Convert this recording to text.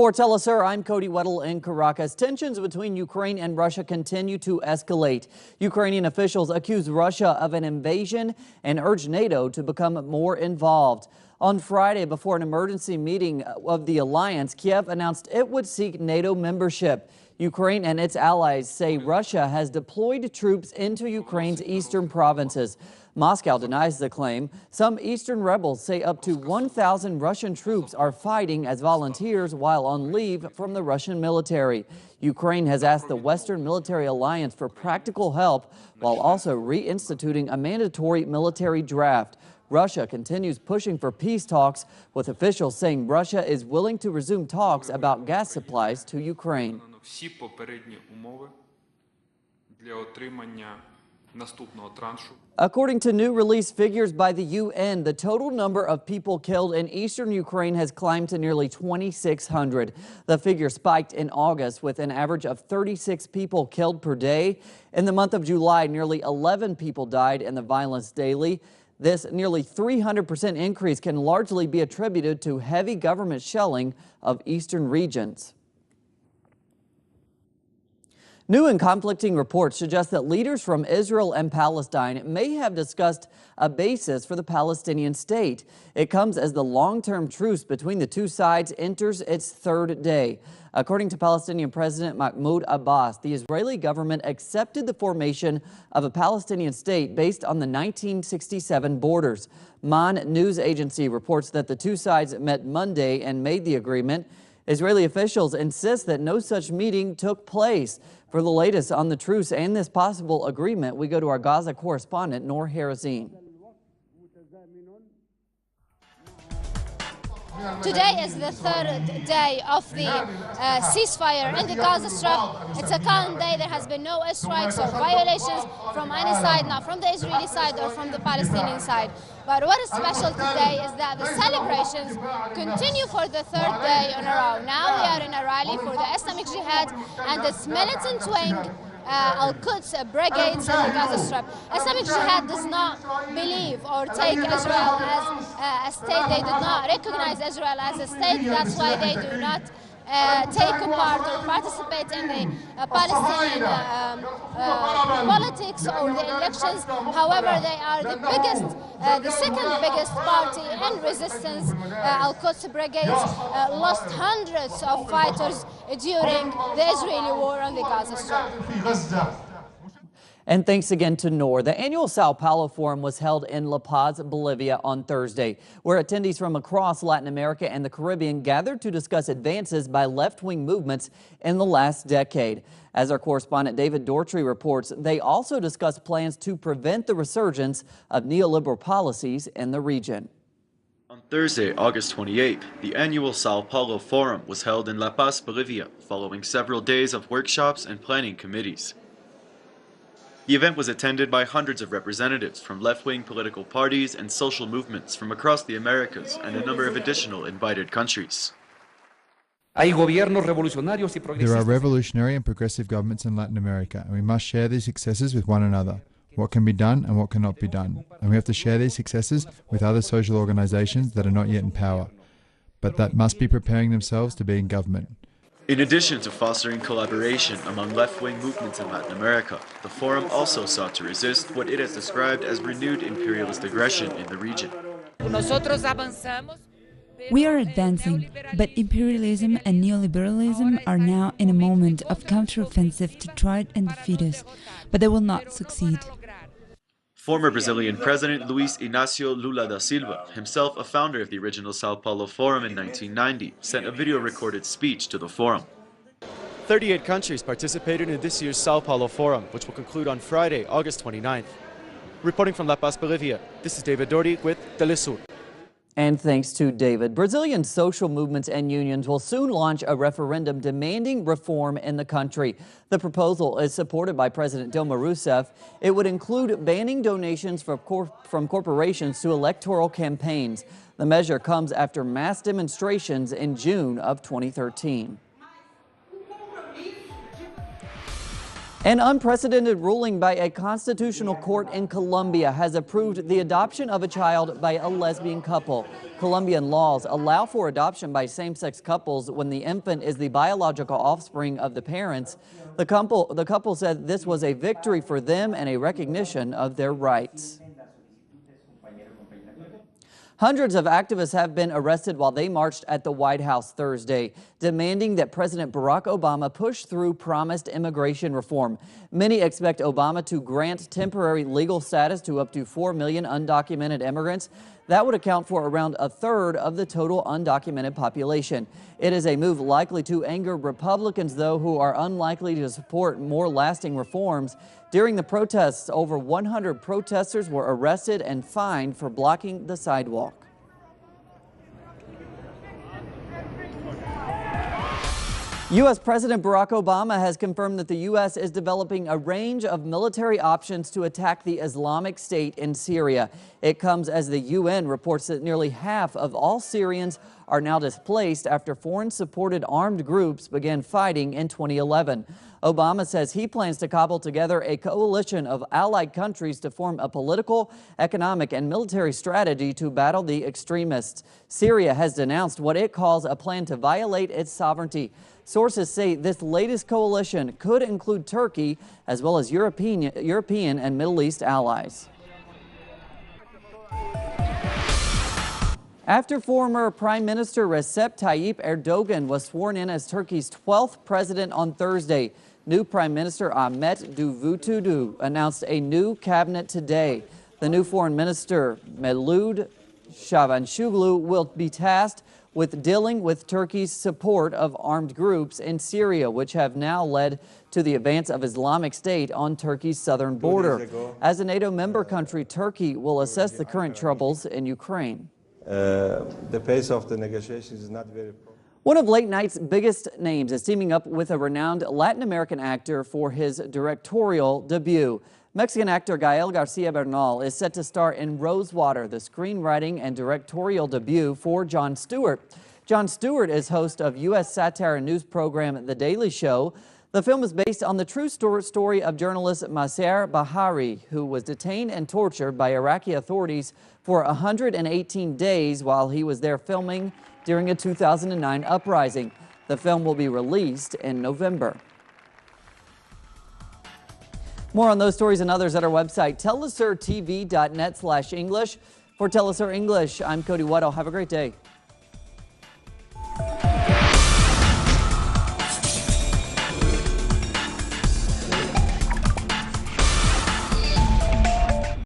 For Tell Us Sir, I'm Cody Weddle in Caracas. Tensions between Ukraine and Russia continue to escalate. Ukrainian officials accuse Russia of an invasion and urge NATO to become more involved. On Friday, before an emergency meeting of the alliance, Kiev announced it would seek NATO membership. Ukraine and its allies say Russia has deployed troops into Ukraine's eastern provinces. Moscow denies the claim. Some eastern rebels say up to 1,000 Russian troops are fighting as volunteers while on leave from the Russian military. Ukraine has asked the Western Military Alliance for practical help while also reinstituting a mandatory military draft. Russia continues pushing for peace talks, with officials saying Russia is willing to resume talks about gas supplies to Ukraine. Всі попередні умови для отримання наступного траншу. According to new release figures by the UN, the total number of people killed in eastern Ukraine has climbed to nearly 2,600. The figure spiked in August with an average of 36 people killed per day. In the month of July, nearly 11 people died in the violence daily. This nearly 300% increase can largely be attributed to heavy government shelling of eastern regions. New and conflicting reports suggest that leaders from Israel and Palestine may have discussed a basis for the Palestinian state. It comes as the long-term truce between the two sides enters its third day. According to Palestinian President Mahmoud Abbas, the Israeli government accepted the formation of a Palestinian state based on the 1967 borders. MAN news agency reports that the two sides met Monday and made the agreement. Israeli officials insist that no such meeting took place. For the latest on the truce and this possible agreement, we go to our Gaza correspondent, Noor Harazin. Today is the third day of the ceasefire in the Gaza Strip. It's a calm day. There has been no airstrikes or violations from any side, not from the Israeli side or from the Palestinian side. But what is special today is that the celebrations continue for the third day in a row. Now we are in a rally for the Islamic Jihad and its militant wing, Al-Quds brigades in the Gaza Strip. Islamic Jihad does not believe or take Israel as a state. They do not recognize Israel as a state. That's why they do not take part or participate in the Palestinian politics or the elections. However, they are the biggest, the second biggest party in resistance. Al-Quds brigades lost hundreds of fighters during the Israeli war on the Gaza Strip. And thanks again to Noor. The annual Sao Paulo Forum was held in La Paz, Bolivia on Thursday, where attendees from across Latin America and the Caribbean gathered to discuss advances by left-wing movements in the last decade. As our correspondent David Dortry reports, they also discussed plans to prevent the resurgence of neoliberal policies in the region. On Thursday, August 28th, the annual Sao Paulo Forum was held in La Paz, Bolivia, following several days of workshops and planning committees. The event was attended by hundreds of representatives from left-wing political parties and social movements from across the Americas and a number of additional invited countries. There are revolutionary and progressive governments in Latin America, and we must share these successes with one another. What can be done and what cannot be done. And we have to share these successes with other social organizations that are not yet in power, but that must be preparing themselves to be in government. In addition to fostering collaboration among left-wing movements in Latin America, the forum also sought to resist what it has described as renewed imperialist aggression in the region. We are advancing, but imperialism and neoliberalism are now in a moment of counteroffensive to try and defeat us, but they will not succeed. Former Brazilian President Luiz Inácio Lula da Silva, himself a founder of the original Sao Paulo Forum in 1990, sent a video-recorded speech to the forum. 38 countries participated in this year's Sao Paulo Forum, which will conclude on Friday, August 29th. Reporting from La Paz, Bolivia, this is David Doherty with Telesur. And thanks to David, Brazilian social movements and unions will soon launch a referendum demanding reform in the country. The proposal is supported by President Dilma Rousseff. It would include banning donations from corporations to electoral campaigns. The measure comes after mass demonstrations in June of 2013. An unprecedented ruling by a constitutional court in Colombia has approved the adoption of a child by a lesbian couple. Colombian laws allow for adoption by same-sex couples when the infant is the biological offspring of the parents. The couple said this was a victory for them and a recognition of their rights. Hundreds of activists have been arrested while they marched at the White House Thursday, demanding that President Barack Obama push through promised immigration reform. Many expect Obama to grant temporary legal status to up to 4 million undocumented immigrants. That would account for around a third of the total undocumented population. It is a move likely to anger Republicans, though, who are unlikely to support more lasting reforms. During the protests, over 100 protesters were arrested and fined for blocking the sidewalk. U.S. President Barack Obama has confirmed that the U.S. is developing a range of military options to attack the Islamic State in Syria. It comes as the UN reports that nearly half of all Syrians are now displaced after foreign-supported armed groups began fighting in 2011. Obama says he plans to cobble together a coalition of allied countries to form a political, economic, and military strategy to battle the extremists. Syria has denounced what it calls a plan to violate its sovereignty. Sources say this latest coalition could include Turkey as well as European and Middle East allies. After former Prime Minister Recep Tayyip Erdogan was sworn in as Turkey's 12th president on Thursday, new Prime Minister Ahmet Davutoglu announced a new cabinet today. The new foreign minister, Mevlut Cavusoglu, will be tasked with dealing with Turkey's support of armed groups in Syria, which have now led to the advance of Islamic State on Turkey's southern border. As a NATO member country, Turkey will assess the current troubles in Ukraine. The pace of the negotiations is not very. One of late night's biggest names is teaming up with a renowned Latin American actor for his directorial debut. Mexican actor Gael Garcia Bernal is set to star in Rosewater, the screenwriting and directorial debut for Jon Stewart. Jon Stewart is host of U.S. satire and news program The Daily Show. The film is based on the true story of journalist Maser Bahari, who was detained and tortured by Iraqi authorities for 118 days while he was there filming during a 2009 uprising. The film will be released in November. More on those stories and others at our website, telesurtv.net/English. For Telesur English, I'm Cody Weddle. Have a great day.